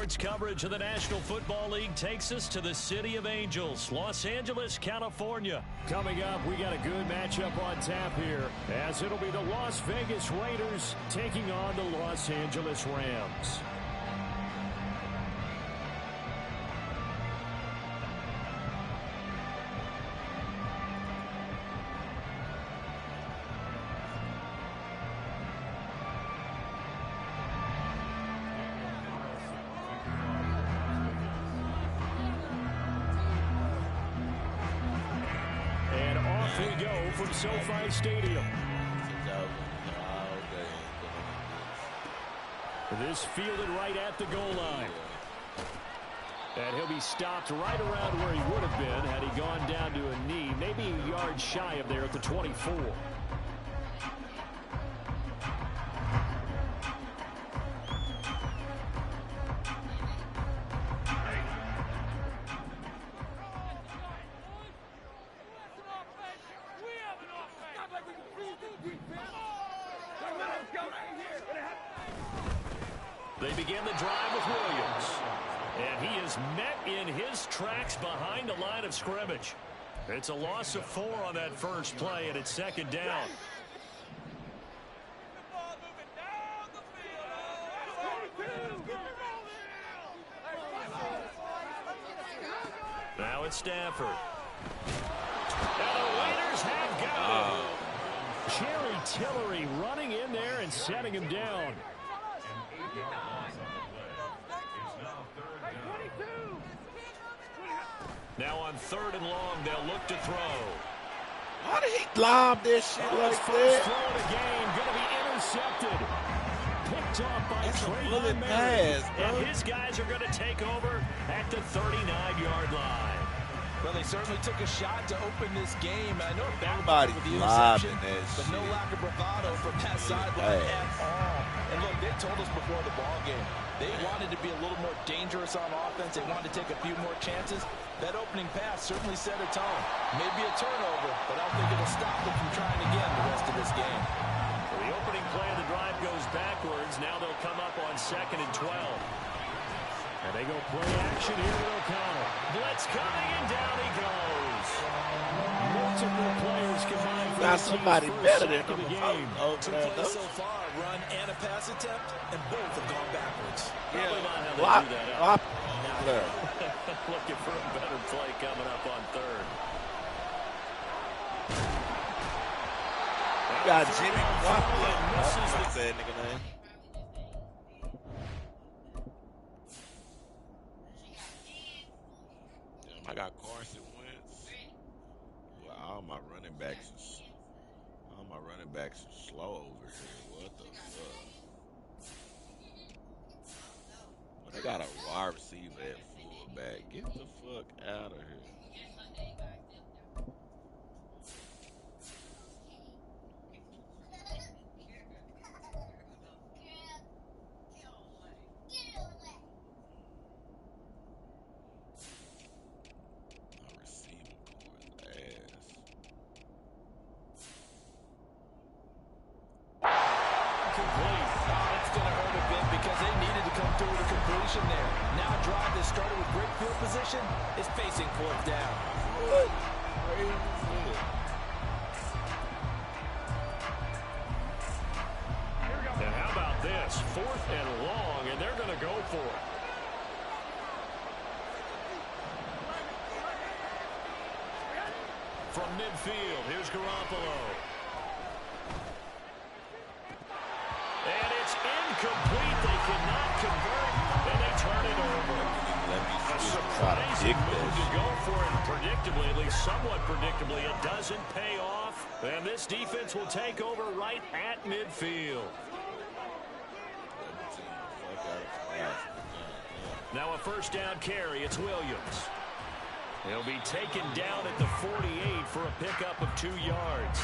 Sports coverage of the National Football League takes us to the City of Angels, Los Angeles, California. Coming up, we got a good matchup on tap here, as it'll be the Las Vegas Raiders taking on the Los Angeles Rams. We go from SoFi Stadium. This fielded right at the goal line. And he'll be stopped right around where he would have been had he gone down to a knee, maybe a yard shy of there at the 24. They begin the drive with Williams. And he is met in his tracks behind the line of scrimmage. It's a loss of 4 on that first play, and it's second down. Now it's Stafford. And the Raiders have got him. Jerry Tillery running in there and setting him down. Now on 3rd and long, they'll look to throw. Why did he lob this shit like that? First throw of the game, going to be intercepted. Picked off by Trayvon Martin. And his guys are going to take over at the 39-yard line. Well, they certainly took a shot to open this game. I know everybody with the interception, but no shit. lack of bravado from that sideline at all. And look, they told us before the ball game, they wanted to be a little more dangerous on offense. They wanted to take a few more chances. That opening pass certainly set a tone. Maybe a turnover, but I don't think it'll stop them from trying again the rest of this game. Well, the opening play of the drive goes backwards. Now they'll come up on 2nd and 12. And they go play action here with O'Connell. Blitz coming, and down he goes. Multiple players combined for got somebody better than the game. 2 plays so far, run and a pass attempt, and both have gone backwards. Probably not how they do that. Looking for a better play coming up on 3rd. You got Jimmy Garoppolo. What's that nigga name? I got Carson Wentz. Well, all my running backs are slow over here. What the fuck? Well, they got a wide receiver at fullback. Get the fuck out of here. There. Now a drive that started with great field position is facing 4th down. What? And how about this? 4th and long, and they're going to go for it. From midfield, here's Garoppolo. And it's incomplete. They cannot convert, and they turn it over. A surprising move to go for it predictably, at least somewhat predictably. It doesn't pay off, and this defense will take over right at midfield. Now a 1st down carry. It's Williams. He'll be taken down at the 48 for a pickup of 2 yards.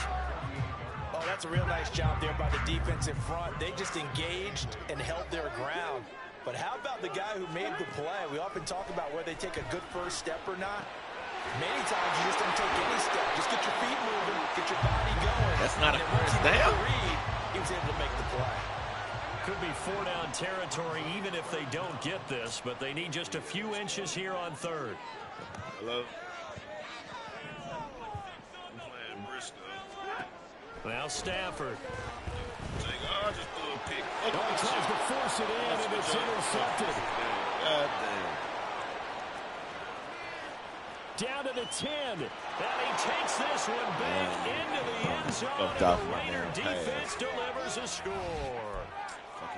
Oh, that's a real nice job there by the defense in front. They just engaged and held their ground. But how about the guy who made the play? We often talk about whether they take a good first step or not. Many times you just don't take any step. Just get your feet moving, get your body going. That's not a first down. He was able to make the play. Could be 4-down territory even if they don't get this, but they need just a few inches here on third. Hello? I'm playing Briscoe. Now Stafford. I'll just throw a pick. He tries to force it in, and it's intercepted. God damn. Down to the 10. And he takes this one back into the end zone, and the Raider defense delivers a score.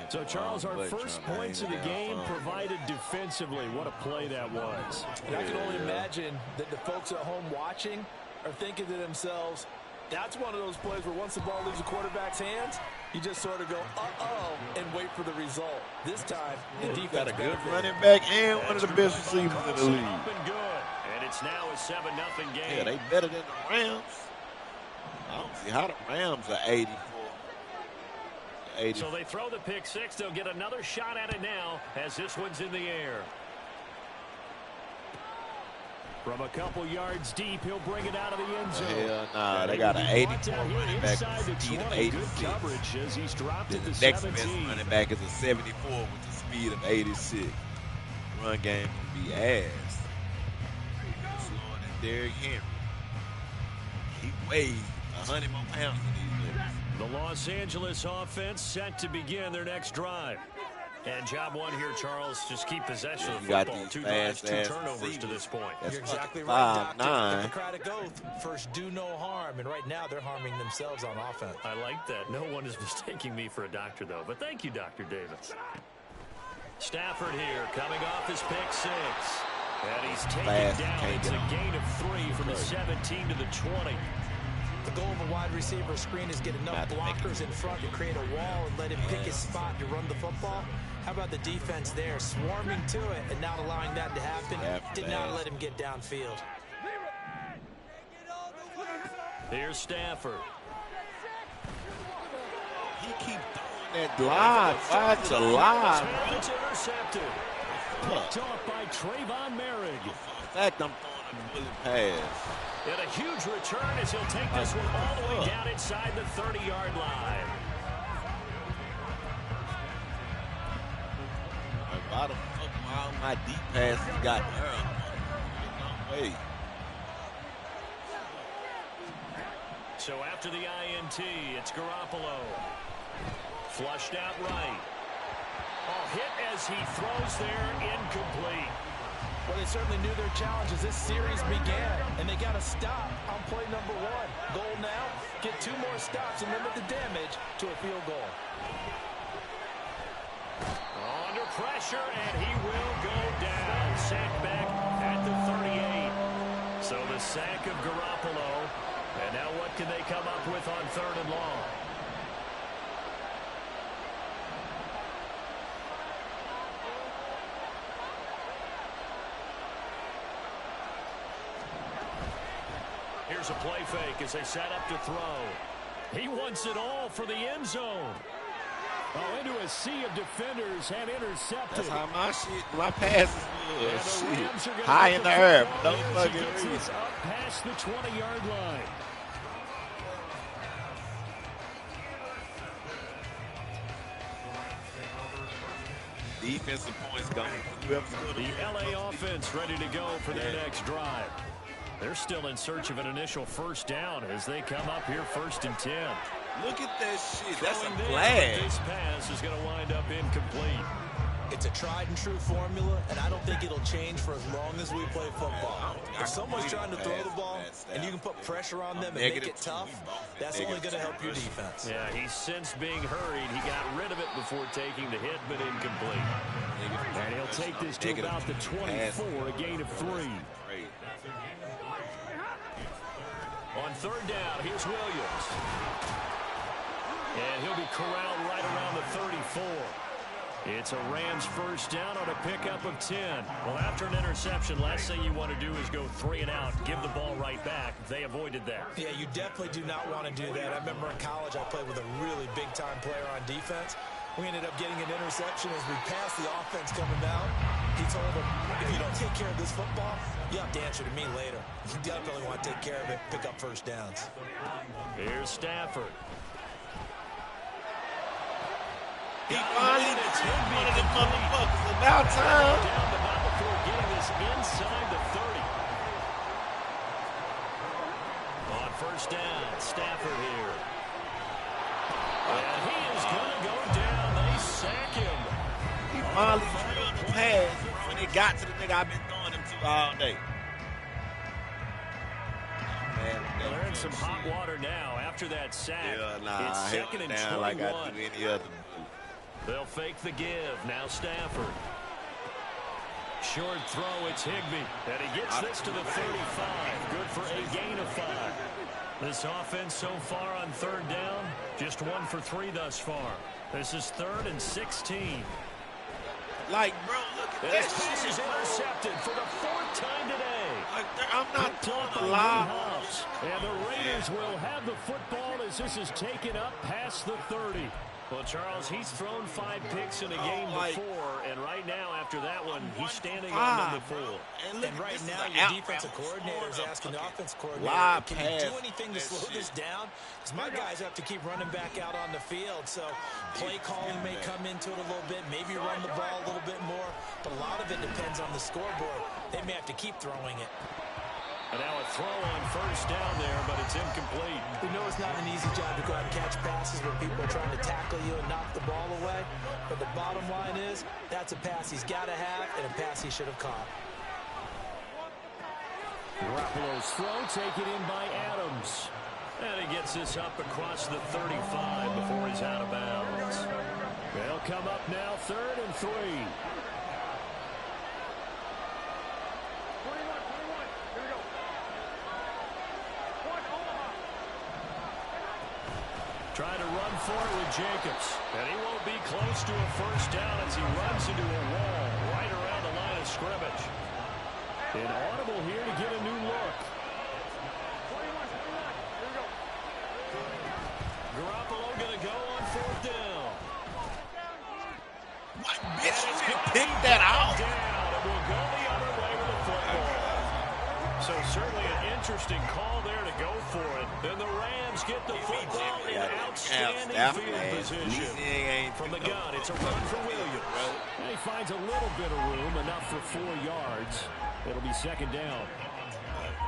So, Charles, our first points of the game provided defensively. What a play that was. And I can only imagine that the folks at home watching are thinking to themselves, that's one of those plays where once the ball leaves the quarterback's hands, you just sort of go, uh-oh, and wait for the result. This time, the defense got a good running back and one of the best receivers in the league. And it's now a 7-0 game. Yeah, they better than the Rams. I don't see how the Rams are 84. So they throw the pick six. They'll get another shot at it now as this one's in the air. From a couple yards deep, he'll bring it out of the end zone. Hell nah, they got an 84 running back with a speed of 86. Good coverage as he's dropped it to the next 17. best running back is a 74 with a speed of 86. Run game will be ass. Slower than Derrick Henry. He weighs 100 more pounds than these niggas. The Los Angeles offense set to begin their next drive. And job one here, Charles, just keep possession of the football. 2 drives, 2 turnovers to this point. You're exactly right, Doctor. Hippocratic oath. First, do no harm. And right now, they're harming themselves on offense. I like that. No one is mistaking me for a doctor, though. But thank you, Dr. Davis. Stafford here, coming off his pick six. And he's taken down. It's a gain of 3 from the 17 to the 20. The goal of a wide receiver screen is get enough blockers in front to create a wall and let him pick his spot to run the football. How about the defense there, swarming to it and not allowing that to happen? Did not let him get downfield. Here's Stafford. He keeps throwing that live. Why is it alive? It's intercepted. Picked off by Trayvon Merrick. In fact, I'm throwing a bullet pass. And a huge return as he'll take this one all the way down inside the 30-yard line. Why the fuck all my deep passes got her? No way. So after the INT, it's Garoppolo. Flushed out right. Oh, hit as he throws there, incomplete. Well, they certainly knew their challenge as this series began, and they got to stop on play number 1. Goal now, get 2 more stops and limit the damage to a field goal. Under pressure, and he will go down. Sacked back at the 38. So the sack of Garoppolo. And now what can they come up with on 3rd and long? Here's a play fake as they set up to throw. He wants it all for the end zone. Oh, into a sea of defenders and intercepted. That's how my passes good. High in the air. No fucking reason. Up past the 20-yard line. Defensive points going. The LA offense ready to go for their next drive. They're still in search of an initial first down as they come up here 1st and 10. Look at that shit. That's a flag. This pass is going to wind up incomplete. It's a tried and true formula, and I don't think it'll change for as long as we play football. If someone's trying to throw the ball and you can put pressure on them and make it tough, that's only going to help your defense. Yeah, he's since being hurried. He got rid of it before taking the hit, but incomplete. And he'll take this to about the 24, a gain of 3. On 3rd down, here's Williams. And he'll be corralled right around the 34. It's a Rams first down on a pickup of 10. Well, after an interception, last thing you want to do is go 3 and out, give the ball right back. They avoided that. Yeah, you definitely do not want to do that. I remember in college I played with a really big-time player on defense. We ended up getting an interception as we passed the offense coming down. He told him, if you don't take care of this football, you have to answer to me later. You definitely want to take care of it, pick up first downs. Here's Stafford. He finally took one of them motherfuckers. About time. Down the ball before getting this inside the 30. On first down, Stafford here. And he is going to go down. They sack him. He finally threw the pass when it got to the nigga I've been throwing him to all day. They're in some hot water now after that sack. Yeah, nah, it's second and 21. Like I do any other move. They'll fake the give. Now Stafford. Short throw, it's Higbee. And he gets this to the 35. Good for a gain of 5. This offense so far on third down, just 1 for 3 thus far. This is 3rd and 16. Like, bro, look at This that pass shit, is intercepted for the 4th time today. Like, I'm not talking live. And the Raiders will have the football as this is taken up past the 30. Well, Charles, he's thrown 5 picks in a game before, and right now, after that one, he's standing on number 4. And right now, your defensive coordinator is asking the offensive coordinator, can you do anything to slow this down? Because my guys have to keep running back out on the field, so play calling may come into it a little bit, maybe run the ball a little bit more, but a lot of it depends on the scoreboard. They may have to keep throwing it. And now a throw on first down there, but it's incomplete. We know it's not an easy job to go out and catch passes where people are trying to tackle you and knock the ball away. But the bottom line is, that's a pass he's got to have and a pass he should have caught. Garoppolo's throw taken in by Adams. And he gets this up across the 35 before he's out of bounds. They'll come up now 3rd and 3. Trying to run for it with Jacobs. And he won't be close to a first down as he runs into a wall right around the line of scrimmage. Inaudible here to get a new look. Garoppolo going to go on 4th down. What, bitch? You didn't pick that out? Down, and we'll go the other way with the football. So certainly an interesting call there to go for it. Then the Rams get the football in outstanding field position. From the gun, it's a run for Williams. And he finds a little bit of room, enough for 4 yards. It'll be 2nd down.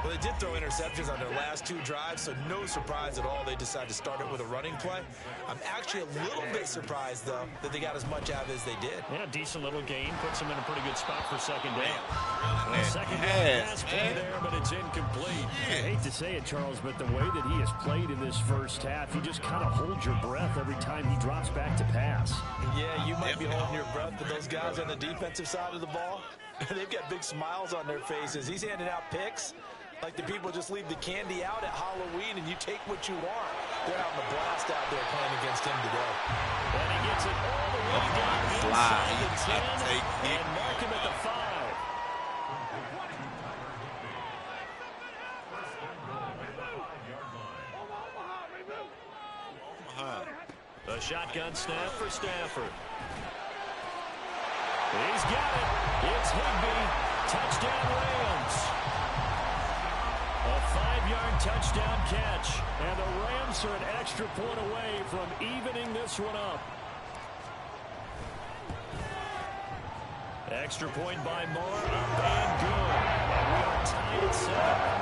Well, they did throw interceptions on their last 2 drives, so no surprise at all they decided to start it with a running play. I'm actually a little bit surprised, though, that they got as much out of it as they did. Yeah, decent little gain. Puts them in a pretty good spot for 2nd down. Second down pass play there, but it's incomplete. I hate to say it, Charles, but the way that he has played in this first half, you just kind of hold your breath every time he drops back to pass. Yeah, you might be holding your breath, but those guys on the defensive side of the ball, they've got big smiles on their faces. He's handing out picks like the people just leave the candy out at Halloween and you take what you want. They're having a blast out there playing against him today. And he gets it all the way down inside the 10 and mark him at the 5. A shotgun snap for Stafford. He's got it. It's Higbee. Touchdown Rams. A 5-yard touchdown catch. And the Rams are an extra point away from evening this one up. Extra point by Moore. Up and good. And we are tied at 7.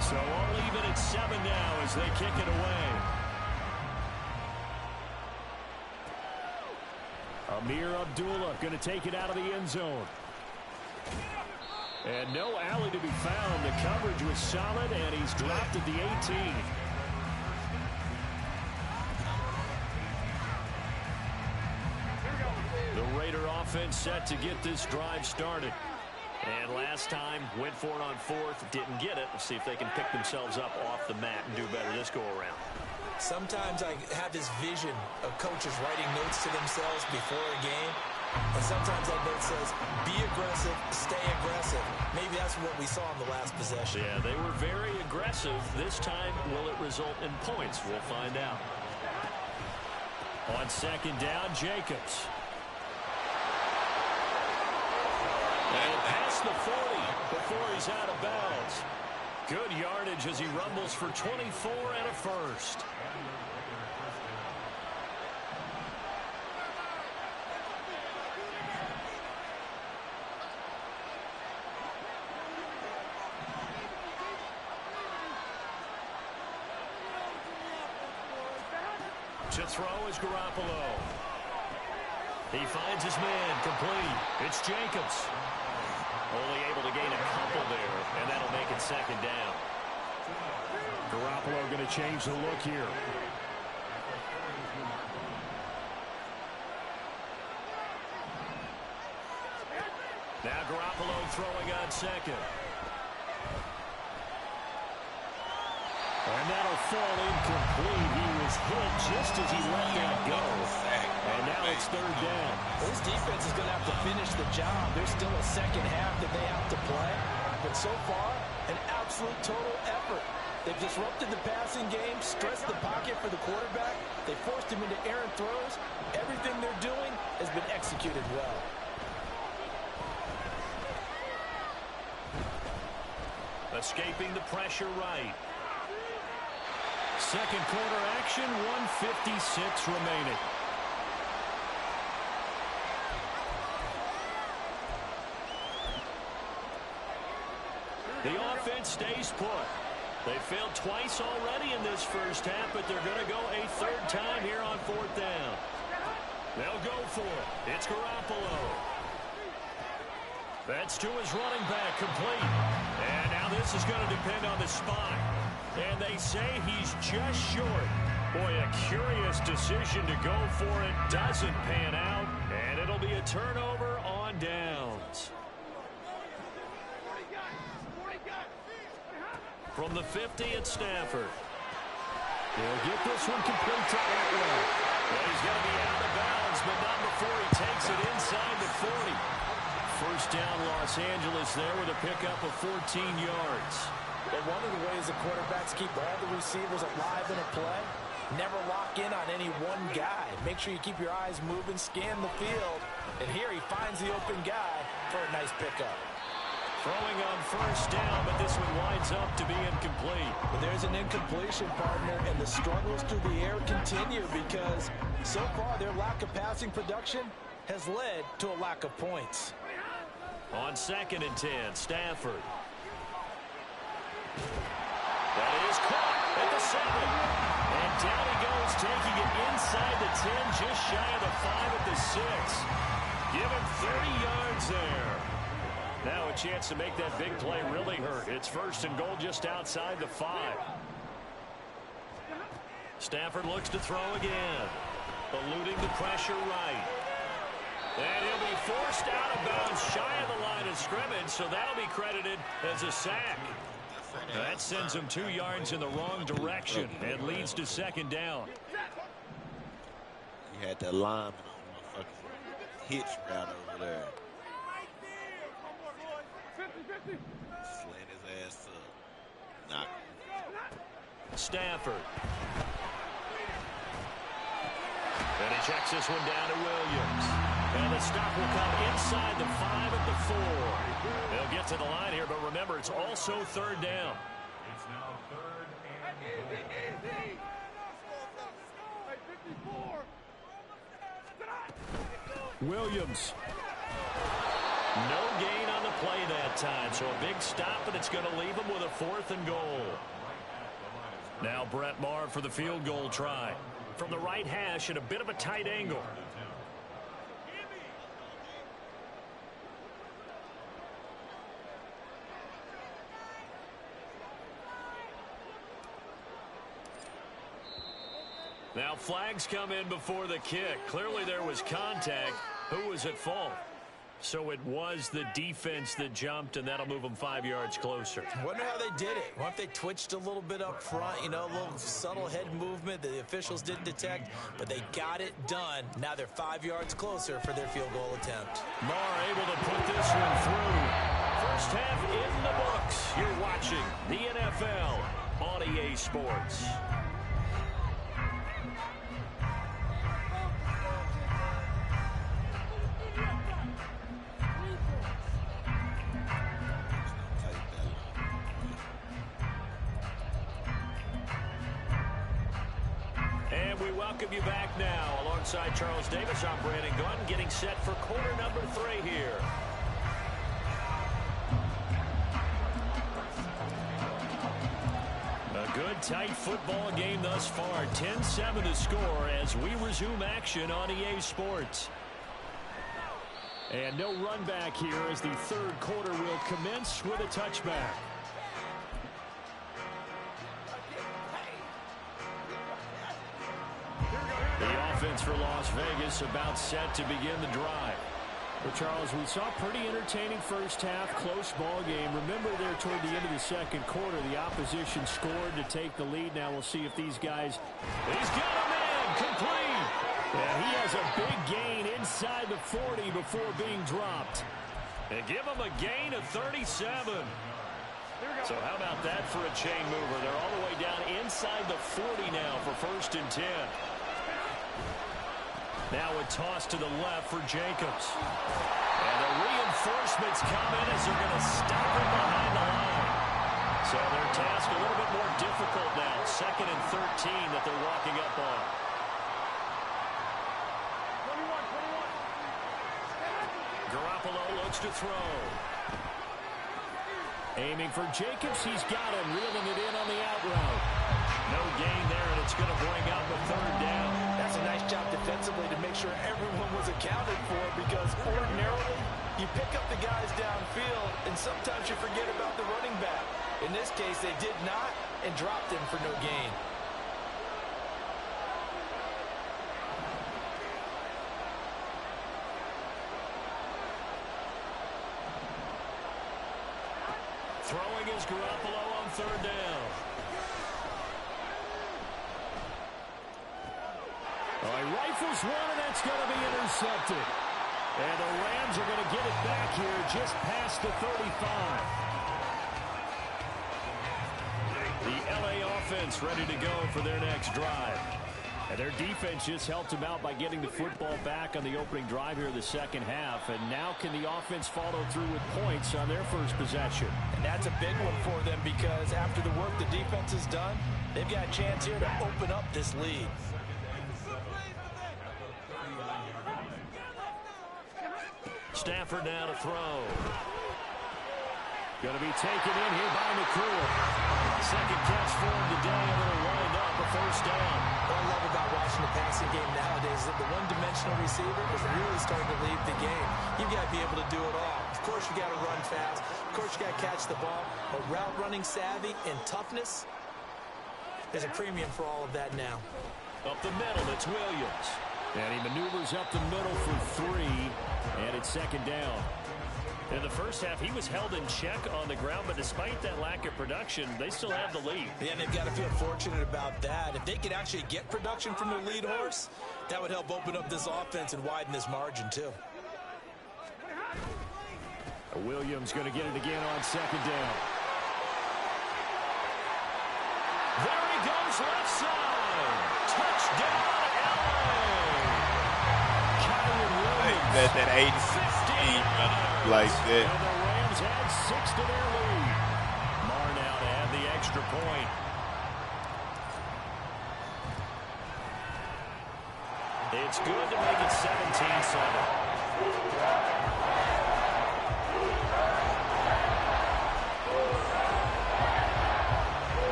So all even at 7 now as they kick it away. Amir Abdullah going to take it out of the end zone. And no alley to be found. The coverage was solid, and he's dropped at the 18. The Raider offense set to get this drive started. And last time, went for it on 4th, didn't get it. Let's see if they can pick themselves up off the mat and do better this go-around. Sometimes I have this vision of coaches writing notes to themselves before a game, And sometimes that note says, be aggressive, stay aggressive. Maybe that's what we saw in the last possession. Yeah, they were very aggressive. This time, will it result in points? We'll find out. On second down, Jacobs. And past the 40 before he's out of bounds. Good yardage as he rumbles for 24 and a first. To throw is Garoppolo. He finds his man complete. It's Jacobs. Only able to gain a couple there, and that'll make it second down. Garoppolo going to change the look here. Now Garoppolo throwing on second. And that'll fall incomplete. He was hit just as he let that go. And now it's third down. This defense is going to have to finish the job. There's still a second half that they have to play. But so far, an absolute total effort. They've disrupted the passing game, stressed the pocket for the quarterback. They forced him into errant throws. Everything they're doing has been executed well. Escaping the pressure right. Second quarter action, 1:56 remaining. The offense stays put. They failed twice already in this first half, but they're going to go a third time here on fourth down. They'll go for it. It's Garoppolo. That's to his running back, complete. And now this is going to depend on the spot. And they say he's just short. Boy, a curious decision to go for it. Doesn't pan out. And it'll be a turnover on downs. From the 50 at Stafford. He'll get this one complete to Atwell. Well, he's going to be out of bounds, but not before he takes it inside the 40. First down, Los Angeles there with a pickup of 14 yards. And one of the ways the quarterbacks keep all the receivers alive in a play, never lock in on any one guy. Make sure you keep your eyes moving, scan the field. And here he finds the open guy for a nice pickup. Throwing on first down, but this one winds up to be incomplete. But there's an incompletion, partner, and the struggles through the air continue because so far their lack of passing production has led to a lack of points. On second and 10, Stafford. That is caught at the 7. And down he goes, taking it inside the 10, just shy of the 5 at the 6. Give him 30 yards there. Now a chance to make that big play really hurt. It's first and goal just outside the 5. Stafford looks to throw again. Eluding the pressure right. And he'll be forced out of bounds shy of the line of scrimmage, so that'll be credited as a sack. That sends him 2 yards in the wrong direction and leads to second down. He had that lineman on the fucking hitch route over there. Slant his ass up. Knock. Stafford. And he checks this one down to Williams. And the stop will come inside the 5 at the 4. They'll get to the line here, but remember, it's also third down. It's now third and Williams. No gain on the play that time, so a big stop, and it's going to leave him with a 4th and goal. Now Brett Maher for the field goal try. From the right hash at a bit of a tight angle. Now flags come in before the kick. Clearly there was contact. Who was at fault? So it was the defense that jumped, and that'll move them 5 yards closer. Wonder how they did it. What if they twitched a little bit up front, you know, a little subtle head movement that the officials didn't detect, but they got it done. Now they're 5 yards closer for their field goal attempt. Marr able to put this one through. First half in the books. You're watching the NFL on EA Sports. And we welcome you back now. Alongside Charles Davis, I'm Brandon Gunn, getting set for quarter number 3 here. A good, tight football game thus far. 10-7 to score as we resume action on EA Sports. And no run back here as the third quarter will commence with a touchback. The offense for Las Vegas about set to begin the drive. Well, Charles, we saw a pretty entertaining first half, close ball game. Remember there toward the end of the second quarter, the opposition scored to take the lead. Now we'll see if these guys... He's got a man, complete! Yeah, he has a big gain inside the 40 before being dropped. And give him a gain of 37. So how about that for a chain mover? They're all the way down inside the 40 now for 1st and 10. Now a toss to the left for Jacobs. And the reinforcements come in as they're going to stop him behind the line. So their task a little bit more difficult now. 2nd and 13 that they're walking up on. Garoppolo looks to throw. Aiming for Jacobs. He's got him, reeling it in on the out route. No gain there, and it's going to bring up a 3rd down. That's a nice job defensively to make sure everyone was accounted for, because ordinarily you pick up the guys downfield, and sometimes you forget about the running back. In this case, they did not and dropped him for no gain. Throwing is Garoppolo on 3rd down. He rifles one, and that's going to be intercepted. And the Rams are going to get it back here just past the 35. The LA offense ready to go for their next drive. And their defense just helped them out by getting the football back on the opening drive here in the second half. And now can the offense follow through with points on their first possession? And that's a big one for them, because after the work the defense has done, they've got a chance here to open up this lead. Stafford now to throw. Going to be taken in here by McCool. Second catch for him today, and it'll wind up a 1st down. What I love about watching the passing game nowadays is that the one-dimensional receiver is really starting to lead the game. You've got to be able to do it all. Of course, you got to run fast. Of course, you got to catch the ball. But route running savvy and toughness, there's a premium for all of that now. Up the middle, it's Williams. And he maneuvers up the middle for 3, and it's 2nd down. In the first half, he was held in check on the ground, but despite that lack of production, they still have the lead. Yeah, and they've got to feel fortunate about that. If they could actually get production from their lead horse, that would help open up this offense and widen this margin, too. Williams going to get it again on 2nd down. There he goes, left side. Touchdown, LA. Kyron Williams. Let that 80-16 run like that. And the Rams add 6 to their lead. Marr now to add the extra point. It's good to make it 17-7.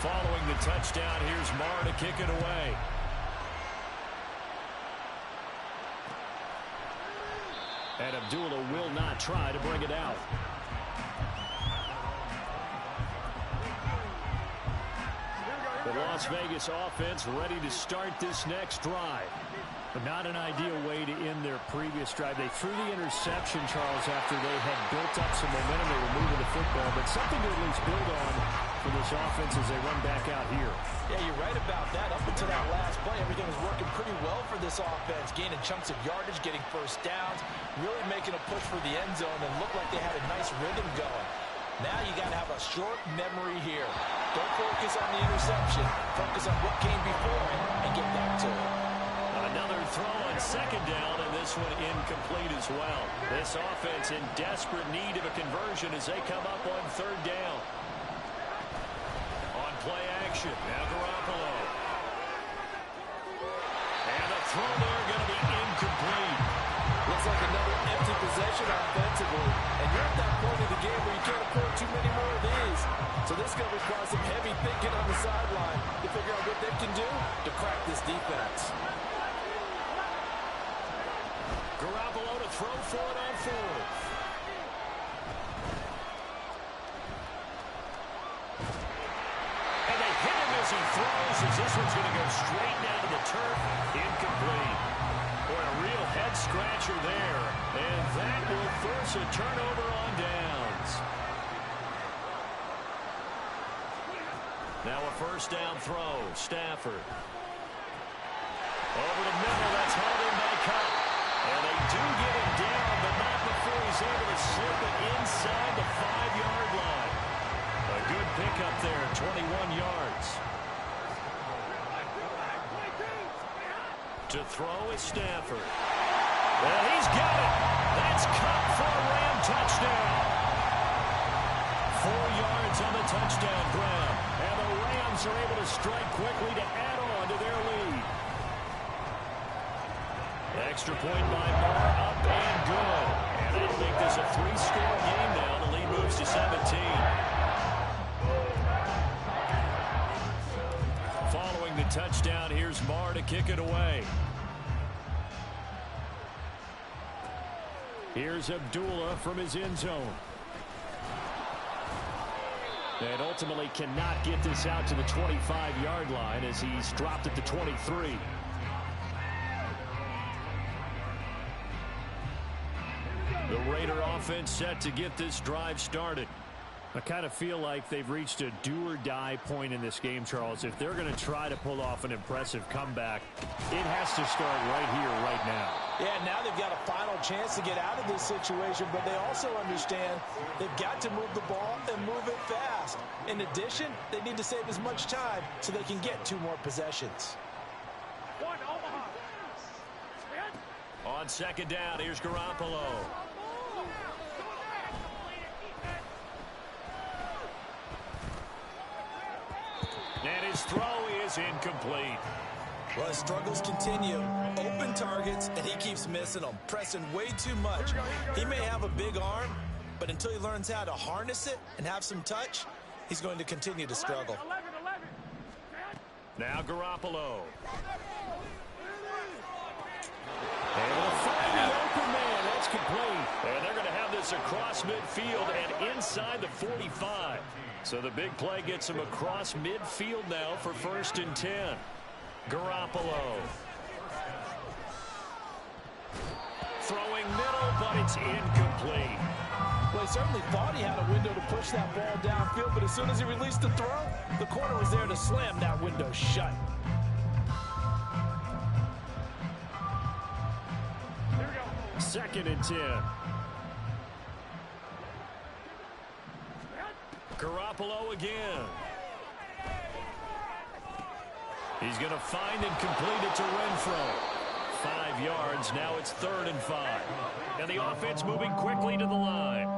Following the touchdown, here's Marr to kick it away. And Abdullah will not try to bring it out. The Las Vegas offense ready to start this next drive. But not an ideal way to end their previous drive. They threw the interception, Charles, after they had built up some momentum. They were moving the football, but something to at least build on for this offense as they run back out here. Yeah, you're right about that. Up until that last play, everything was working pretty well for this offense. Gaining chunks of yardage, getting first downs, really making a push for the end zone, and looked like they had a nice rhythm going. Now you got to have a short memory here. Don't focus on the interception. Focus on what came before it and get back to it. Another throw on second down, and this one incomplete as well. This offense in desperate need of a conversion as they come up on third down. On play action, now Garoppolo. And a throw there going to be incomplete. Looks like another empty possession offensively. And you're at that point of the game where you can't afford too many more of these. So this is going to require some heavy thinking on the sideline to figure out what they can do to crack this defense. Garoppolo to throw for it on fourth. And they hit him as he throws, as this one's going to go straight down to the turf. Incomplete. Boy, a real head-scratcher there. And that will force a turnover on downs. Now a first down throw. Stafford. Over the middle, that's hauled in by Cup. And they do get him down, but not before he's able to slip it inside the 5-yard line. A good pickup there, 21 yards. To throw is Stafford. Well, he's got it. That's Cup for a Ram touchdown. 4 yards on the touchdown grab. And the Rams are able to strike quickly to add on to their lead. Extra point by Moore, up and good. And I think there's a 3-score game now. The lead moves to 17. Following the touchdown, here's Moore to kick it away. Here's Abdullah from his end zone. And ultimately cannot get this out to the 25-yard line as he's dropped at the 23. The Raider offense set to get this drive started. I kind of feel like they've reached a do-or-die point in this game, Charles. If they're going to try to pull off an impressive comeback, it has to start right here, right now. Yeah, now they've got a final chance to get out of this situation, but they also understand they've got to move the ball and move it fast. In addition, they need to save as much time so they can get 2 more possessions. On second down, here's Garoppolo. And his throw is incomplete. Well, his struggles continue. Open targets, and he keeps missing them, pressing way too much. He may have a big arm, but until he learns how to harness it and have some touch, he's going to continue to struggle. Now Garoppolo. Able to find the open man. That's complete. And they're going to have this across midfield and inside the 45. So the big play gets him across midfield now for 1st and 10. Garoppolo. Throwing middle, but it's incomplete. Well, he certainly thought he had a window to push that ball downfield, but as soon as he released the throw, the corner was there to slam that window shut. Second and 10. Garoppolo again. He's going to find and complete it to Renfro. 5 yards. Now it's 3rd and 5. And the offense moving quickly to the line.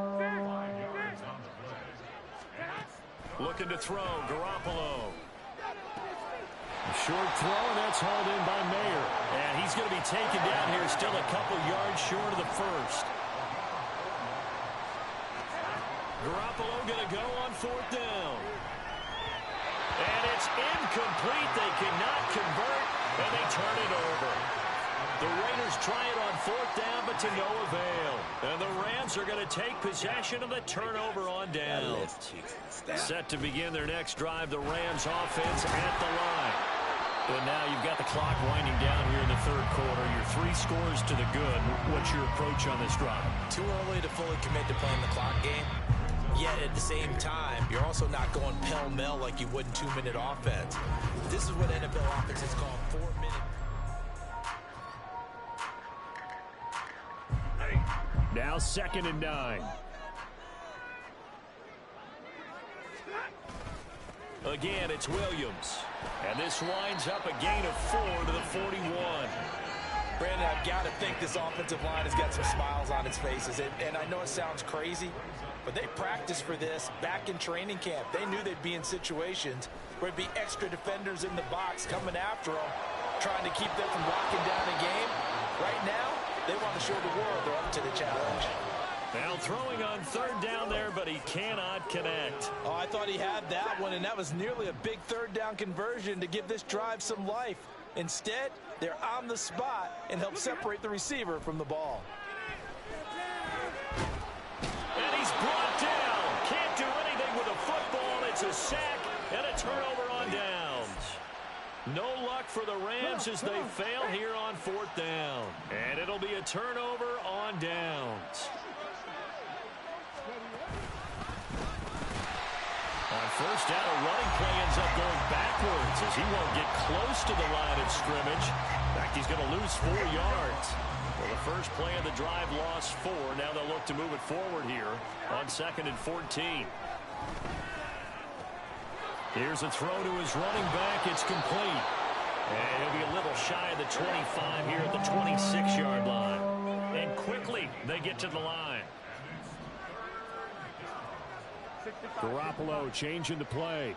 Looking to throw. Garoppolo. A short throw, and that's hauled in by Mayer. And he's going to be taken down here, still a couple yards short of the first. Garoppolo going to go on 4th down. And it's incomplete. They cannot convert, and they turn it over. The Raiders try it on 4th down, but to no avail. And the Rams are going to take possession of the turnover on downs. Set to begin their next drive, the Rams offense at the line. And now you've got the clock winding down here in the 3rd quarter. Your 3 scores to the good. What's your approach on this drive? Too early to fully commit to playing the clock game. Yet at the same time, you're also not going pell-mell like you would in 2-minute offense. This is what NFL offenses call 4-minute. Now 2nd and 9. Again, it's Williams. And this winds up a gain of 4 to the 41. Brandon, I've got to think this offensive line has got some smiles on its faces. And I know it sounds crazy, but they practiced for this back in training camp. They knew they'd be in situations where there'd be extra defenders in the box coming after them, trying to keep them from locking down a game. Right now, they want to show the world they're up to the challenge. Now throwing on 3rd down there, but he cannot connect. Oh, I thought he had that one, and that was nearly a big 3rd down conversion to give this drive some life. Instead, they're on the spot and help separate the receiver from the ball. And he's brought down. Can't do anything with a football. It's a sack and a turnover on downs. No luck for the Rams as they fail here on 4th down. And it'll be a turnover on downs. On 1st down, a running play ends up going backwards as he won't get close to the line of scrimmage. In fact, he's going to lose 4 yards. Well, the first play of the drive lost 4. Now they'll look to move it forward here on 2nd and 14. Here's a throw to his running back. It's complete. And he'll be a little shy of the 25 here at the 26-yard line. And quickly, they get to the line. Garoppolo changing the play.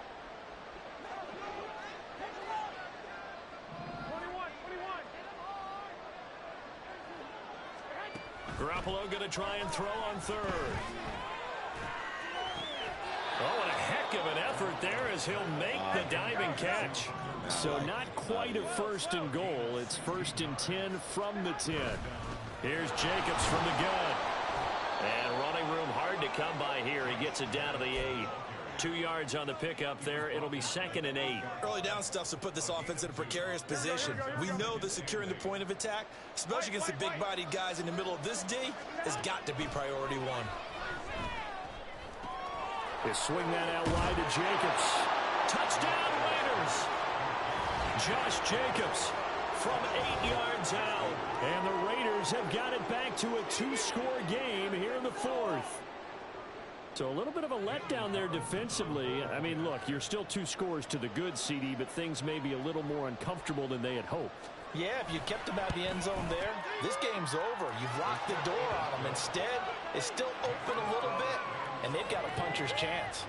Garoppolo going to try and throw on 3rd. Oh, and a heck of an effort there as he'll make the diving catch. So not quite a 1st and goal. It's 1st and 10 from the 10. Here's Jacobs from the gun. And running room hard to come by here. He gets it down to the 8. 2 yards on the pickup there. It'll be 2nd and 8. Early down stuff to put this offense in a precarious position. We know that securing the point of attack, especially against the big-bodied guys in the middle of this D, has got to be priority 1. They swing that out wide to Jacobs. Touchdown, Raiders! Josh Jacobs from 8 yards out. And the Raiders have got it back to a 2-score game here in the 4th. So a little bit of a letdown there defensively. I mean, look, you're still 2 scores to the good, CD, but things may be a little more uncomfortable than they had hoped. Yeah, if you kept them out of the end zone there, this game's over. You've locked the door on them. Instead, it's still open a little bit, and they've got a puncher's chance.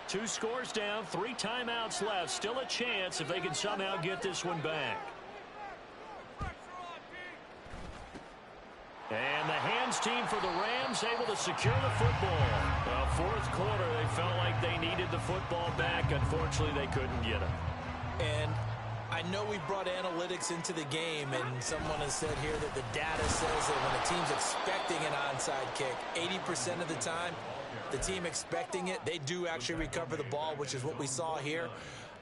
2 scores down, 3 timeouts left. Still a chance if they can somehow get this one back. And the hands team for the Rams able to secure the football. Well, 4th quarter, they felt like they needed the football back. Unfortunately, they couldn't get it. And I know we brought analytics into the game, and someone has said here that the data says that when a team's expecting an onside kick, 80% of the time, the team expecting it, they do actually recover the ball, which is what we saw here.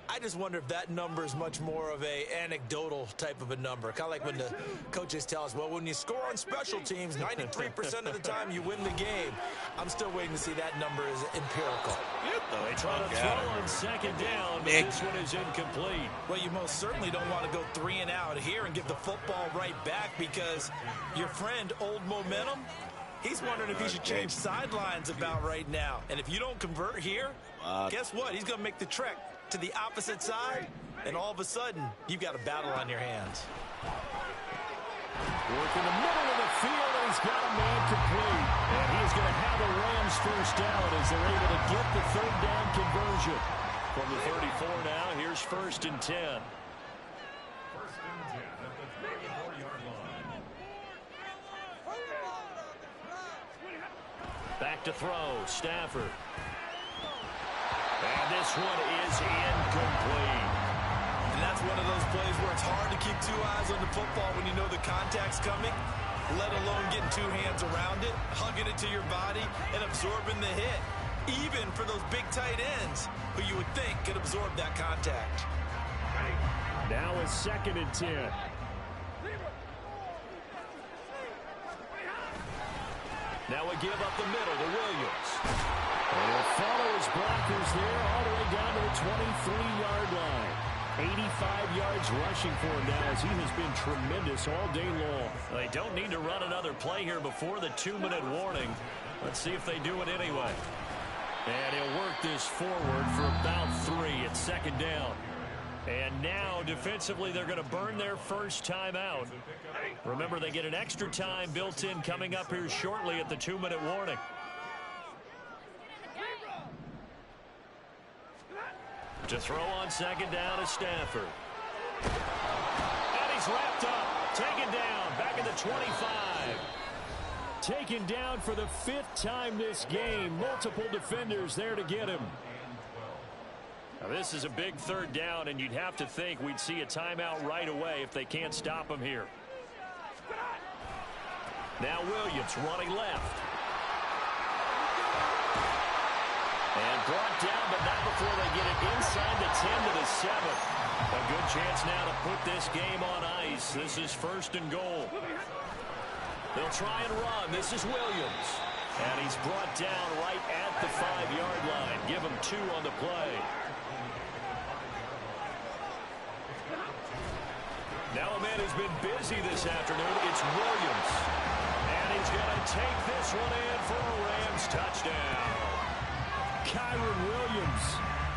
I just wonder if that number is much more of a anecdotal type of a number. Kind of like when the coaches tell us, well, when you score on special teams, 93% of the time you win the game. I'm still waiting to see that number is empirical. They try to throw on 2nd down, but this one is incomplete. Well, you most certainly don't want to go 3 and out here and give the football right back because your friend, Old Momentum, he's wondering if he should change sidelines about right now. And if you don't convert here, guess what? He's going to make the trek to the opposite side, and all of a sudden, you've got a battle on your hands. Work in the middle of the field, and he's got a man complete. And he's going to have the Rams 1st down as they're able to get the 3rd down conversion. From the 34 now, here's 1st and 10. Back to throw, Stafford. And this one is incomplete. And that's one of those plays where it's hard to keep two eyes on the football when you know the contact's coming, let alone getting two hands around it, hugging it to your body, and absorbing the hit, even for those big tight ends who you would think could absorb that contact. Now it's 2nd and 10. Now we give up the middle to Williams. And he'll follow his blockers there all the way down to the 23-yard line. 85 yards rushing for him now as he has been tremendous all day long. They don't need to run another play here before the 2-minute warning. Let's see if they do it anyway. And he'll work this forward for about 3 at 2nd down. And now, defensively, they're going to burn their first timeout. Remember, they get an extra time built in coming up here shortly at the 2-minute warning. To throw on 2nd down is Stafford. And he's wrapped up. Taken down. Back at the 25. Taken down for the 5th time this game. Multiple defenders there to get him. Now, this is a big 3rd down, and you'd have to think we'd see a timeout right away if they can't stop him here. Now Williams running left. And brought down, but not before they get it inside the 10 to the 7. A good chance now to put this game on ice. This is 1st and goal. They'll try and run. This is Williams. And he's brought down right at the 5-yard line. Give him 2 on the play. Now a man who's been busy this afternoon, it's Williams. And he's going to take this one in for a Rams touchdown. Kyron Williams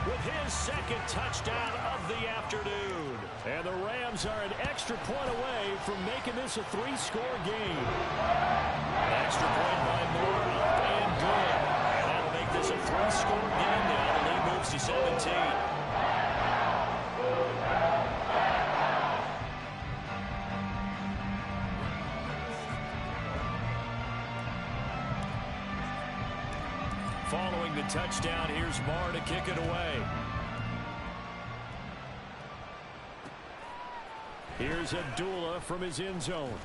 with his 2nd touchdown of the afternoon. And the Rams are an extra point away from making this a 3-score game. Extra point by Moore, up and good. And that'll make this a 3-score game now. The lead moves to 17. Following the touchdown, here's Moore to kick it away. Here's Abdullah from his end zone.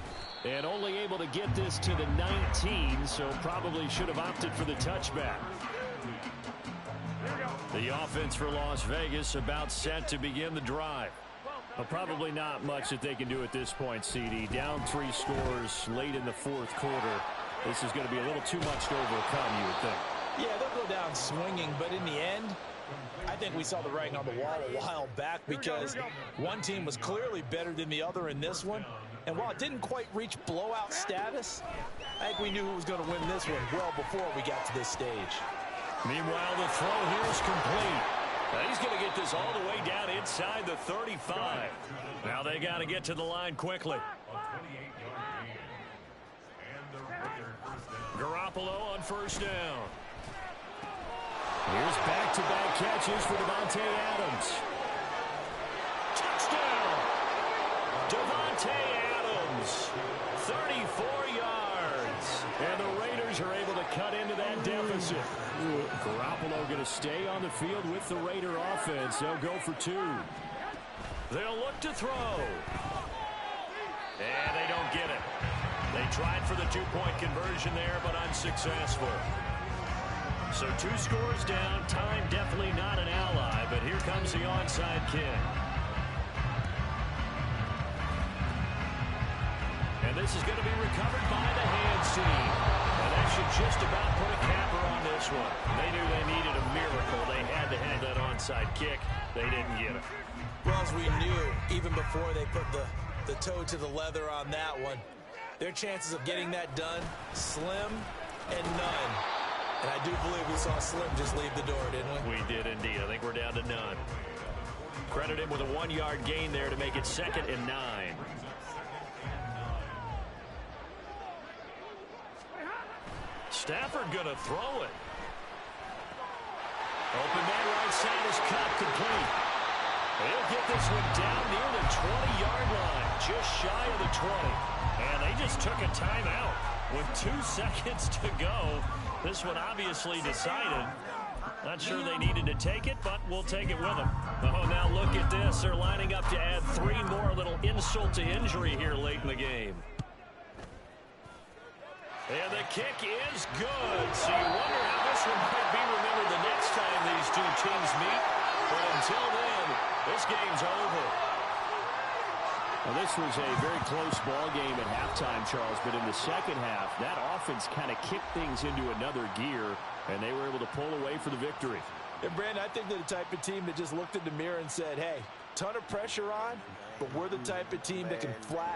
And only able to get this to the 19, so probably should have opted for the touchback. The offense for Las Vegas about set to begin the drive. Well, probably not much that they can do at this point, CD. Down 3 scores late in the 4th quarter. This is going to be a little too much to overcome, you would think. Yeah, they'll go down swinging, but in the end, I think we saw the writing on the wall a while back because one team was clearly better than the other in this one. And while it didn't quite reach blowout status, I think we knew who was going to win this one well before we got to this stage. Meanwhile, the throw here is complete. Now he's going to get this all the way down inside the 35. Now they got to get to the line quickly. Garoppolo on 1st down. Here's back-to-back catches for Davante Adams. Touchdown! Davante Adams, 34 yards. And the Raiders are able to cut into that deficit. Garoppolo going to stay on the field with the Raider offense. They'll go for 2. They'll look to throw. And they don't get it. They tried for the 2-point conversion there, but unsuccessful. So 2 scores down. Time definitely not an ally, but here comes the onside kick. And this is going to be recovered by the hands team. And that should just about put a capper on this one. They knew they needed a miracle. They had to have that onside kick. They didn't get it. Well, as we knew, even before they put the toe to the leather on that one, their chances of getting that done, slim and none. And I do believe we saw Slim just leave the door, didn't we? We did indeed. I think we're down to none. Credit him with a 1-yard gain there to make it 2nd and 9. Stafford going to throw it. Open man right side is cut complete. They'll get this one down near the 20-yard line, just shy of the 20. And they just took a timeout with 2 seconds to go. This one obviously decided. Not sure they needed to take it, but we'll take it with them. Oh, now look at this. They're lining up to add 3 more. A little insult to injury here late in the game. And the kick is good. So you wonder how this one might be remembered the next time these two teams meet. But until then, this game's over. Well, this was a very close ball game at halftime, Charles. But in the second half, that offense kind of kicked things into another gear, and they were able to pull away for the victory. And, Brandon, I think they're the type of team that just looked in the mirror and said, hey, ton of pressure on, but we're the type of team that can flat